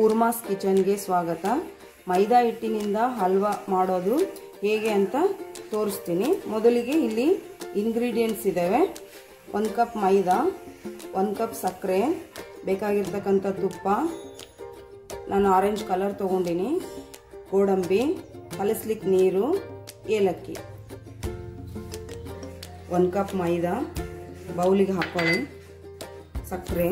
ಪೂರ್ಮಾಸ್ ಕಿಚನ್ಗೆ ಸ್ವಾಗತ. ಮೈದಾ ಹಿಟ್ಟಿನಿಂದ ಹಲ್ವಾ ಮಾಡೋದು ಹೇಗೆ ಅಂತ ತೋರಿಸ್ತೀನಿ. ಮೊದಲಿಗೆ ಇಲ್ಲಿ ಇಂಗ್ರೀಡಿಯೆಂಟ್ಸ್ ಇದಾವೆ. 1 ಕಪ್ ಮೈದಾ, 1 ಕಪ್ ಸಕ್ಕರೆ, ಬೇಕಾಗಿರ್ತಕ್ಕಂಥ ತುಪ್ಪ, ನಾನು ಆರೆಂಜ್ ಕಲರ್ ತಗೊಂಡಿನಿ, ಗೋಡಂಬಿ, ಕಲಸ್ಲಿಕ್ಕೆ ನೀರು, ಏಲಕ್ಕಿ. 1 ಕಪ್ ಮೈದಾ ಬೌಲಿಗೆ ಹಾಕೊಳ್ಳಿ, ಸಕ್ಕರೆ,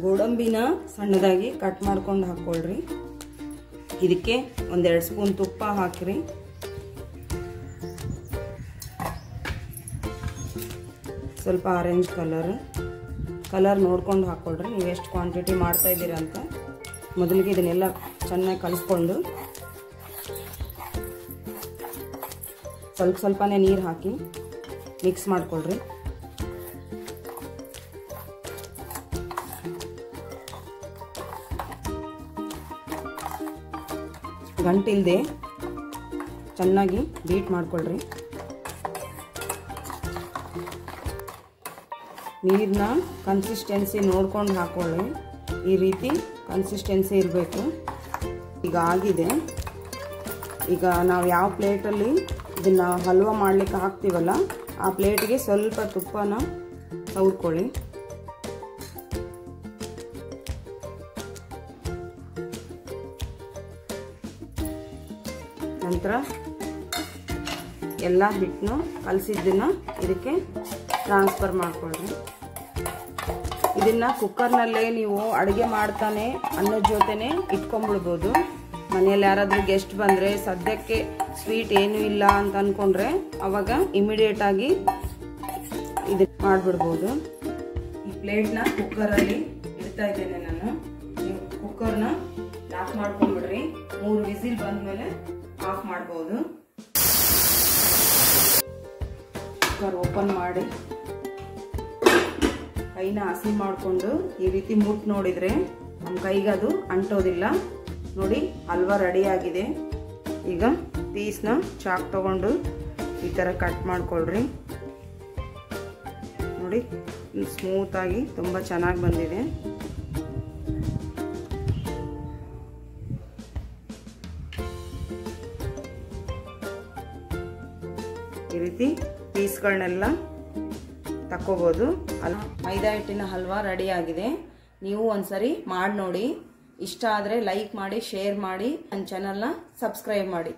ಗೋಡಂಬಿನ ಸಣ್ಣದಾಗಿ ಕಟ್ ಮಾಡ್ಕೊಂಡು ಹಾಕ್ಕೊಳ್ರಿ. ಇದಕ್ಕೆ 1-2 ಸ್ಪೂನ್ ತುಪ್ಪ ಹಾಕಿರಿ. ಸ್ವಲ್ಪ ಆರೆಂಜ್ ಕಲರ್ ನೋಡ್ಕೊಂಡು ಹಾಕ್ಕೊಳ್ರಿ, ನೀವು ಎಷ್ಟು ಕ್ವಾಂಟಿಟಿ ಮಾಡ್ತಾ ಇದ್ದೀರಾ ಅಂತ. ಮೊದಲಿಗೆ ಇದನ್ನೆಲ್ಲ ಚೆನ್ನಾಗಿ ಕಲಿಸ್ಕೊಂಡು ಸ್ವಲ್ಪನೇ ನೀರು ಹಾಕಿ ಮಿಕ್ಸ್ ಮಾಡ್ಕೊಳ್ರಿ. ಗಂಟಿಲ್ದೆ ಚೆನ್ನಾಗಿ ಬೀಟ್ ಮಾಡ್ಕೊಳ್ರಿ. ನೀರನ್ನ ಕನ್ಸಿಸ್ಟೆನ್ಸಿ ನೋಡ್ಕೊಂಡು ಹಾಕೊಳ್ಳಿ. ಈ ರೀತಿ ಕನ್ಸಿಸ್ಟೆನ್ಸಿ ಇರಬೇಕು. ಈಗ ಆಗಿದೆ. ಈಗ ನಾವು ಯಾವ ಪ್ಲೇಟಲ್ಲಿ ಇದನ್ನು ಹಲ್ವಾ ಮಾಡಲಿಕ್ಕೆ ಹಾಕ್ತೀವಲ್ಲ ಆ ಪ್ಲೇಟಿಗೆ ಸ್ವಲ್ಪ ತುಪ್ಪನ ಸವರ್ಕೊಳ್ಳಿ. ನಂತರ ಎಲ್ಲ ಹಿಟ್ಟನ್ನು ಕಲಸಿದ್ದನ್ನ ಇದಕ್ಕೆ ಟ್ರಾನ್ಸ್ಫರ್ ಮಾಡ್ಕೊಳ್ಳಿ. ಇದನ್ನ ಕುಕ್ಕರ್ನಲ್ಲೇ ನೀವು ಅಡುಗೆ ಮಾಡ್ತಾನೆ ಅನ್ನೋದ್ ಜೊತೆನೆ ಇಟ್ಕೊಂಡ್ಬಿಡ್ಬೋದು. ಮನೆಯಲ್ಲಿ ಯಾರಾದರೂ ಗೆಸ್ಟ್ ಬಂದರೆ ಸದ್ಯಕ್ಕೆ ಸ್ವೀಟ್ ಏನೂ ಇಲ್ಲ ಅಂತ ಅಂದ್ಕೊಂಡ್ರೆ ಅವಾಗ ಇಮಿಡಿಯೇಟ್ ಆಗಿ ಇದು ಮಾಡಿಬಿಡ್ಬೋದು. ಈ ಪ್ಲೇಟ್ನ ಕುಕ್ಕರಲ್ಲಿ ಇಡ್ತಾ ಇದ್ದೇನೆ ನಾನು. ನೀವು ಕುಕ್ಕರ್ನ ಲಾಕ್ ಮಾಡ್ಕೊಂಡ್ಬಿಡ್ರಿ. 3 ವಿಸಿಲ್ ಬಂದಮೇಲೆ ಆಫ್ ಮಾಡ್ಬೋದು. ಕುಕ್ಕರ್ ಓಪನ್ ಮಾಡಿ ಕೈನ ಹಸಿ ಮಾಡಿಕೊಂಡು ಈ ರೀತಿ ಮುಟ್ಟು ನೋಡಿದರೆ ನಮ್ಮ ಕೈಗೆ ಅದು ಅಂಟೋದಿಲ್ಲ. ನೋಡಿ, ಹಲ್ವಾ ರೆಡಿ ಆಗಿದೆ. ಈಗ ಪೀಸ್ನ ಚಾಕ್ ತಗೊಂಡು ಈ ಥರ ಕಟ್ ಮಾಡ್ಕೊಳ್ರಿ. ನೋಡಿ, ಸ್ಮೂತಾಗಿ ತುಂಬ ಚೆನ್ನಾಗಿ ಬಂದಿದೆ. ಈ ರೀತಿ ಪೀಸ್ಗಳನ್ನೆಲ್ಲ ತಕ್ಕೋಬೋದು. ಮೈದಾ ಹಿಟ್ಟಿನ ಹಲ್ವಾ ರೆಡಿ ಆಗಿದೆ. ನೀವು ಒಂದ್ಸರಿ ಮಾಡಿ ನೋಡಿ. ಇಷ್ಟ ಆದರೆ ಲೈಕ್ ಮಾಡಿ, ಶೇರ್ ಮಾಡಿ, ನನ್ನ ಚಾನಲ್ನ ಸಬ್ಸ್ಕ್ರೈಬ್ ಮಾಡಿ.